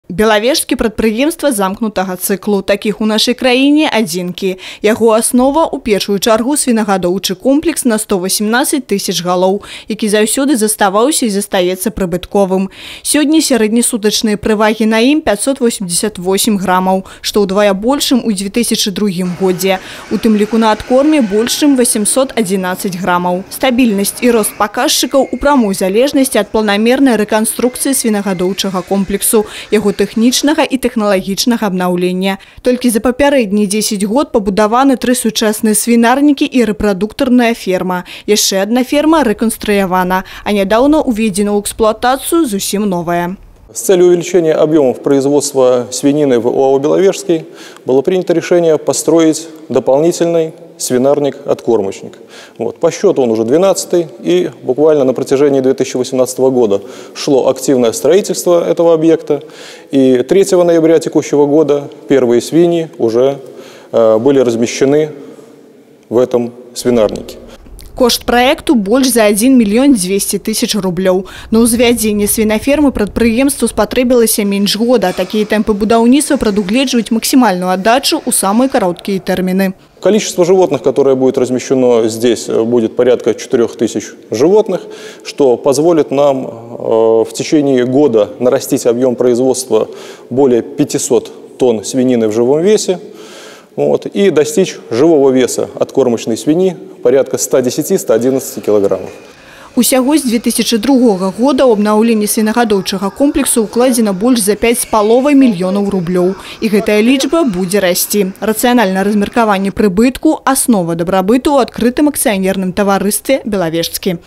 Белавежскі прадпрыемства замкнутага цыклу. Такіх у нашай краіне адзінкі. Яго аснова ў першую чаргу свінагадоўчы комплекс на 118 тысяч галоў, які заўсёды заставаўся і застаецца прыбытковым. Сёння сярэднесутачныя прывагі на ім 588 грамаў, што ўдвая большым у 2002 годзе. У тым ліку на адкорме больш чым 811 грамаў. Стабільнасць і рост паказчыкаў у прамой залежнасці ад планамернай рэканструкцыі свінагадоўчага комплексу, яго тэхнічнага і тэхналагічнага абнаўлення. Толькі за папярэднія 10 год пабудаваны 3 сучасныя свінарнікі і рэпрадуктарная ферма. Яшчэ адна ферма рэканструявана, а нядаўна уведзена ў эксплуатацию зусім новая. С целью увеличения объемов производства свинины в ОАО «Беловежский» было принято решение построить дополнительный свинарник-откормочник. По счету он уже 12-й, и буквально на протяжении 2018 года шло активное строительство этого объекта. И 3 ноября текущего года первые свиньи уже были размещены в этом свинарнике. Кошт проекту больш за 1 мільён 200 тысяч рублёў. На ўзвядзенне свінафермы прадпрыемству спатрэбілася менш года. Такія тэмпы будаўніцтва прадугледжваюць максимальную отдачу у самые короткие термины. Количество животных, которое будет размещено здесь, будет порядка 4000 животных, что позволит нам в течение года нарастить объем производства более 500 тонн свинины в живом весе. И достичь живого веса откормочной свиньи порядка 110-111 килограммов. Усяго з 2002 года ў абнаўленне свінагадоўчага комплексу укладзена больш за 5,5 мільёнаў рублёў. І гэтая лічба будзе расці. Рацыянальнае размеркаванне прыбытку – аснова дабрабыту ў адкрытым акцыянерным таварыстве «Белавежскі».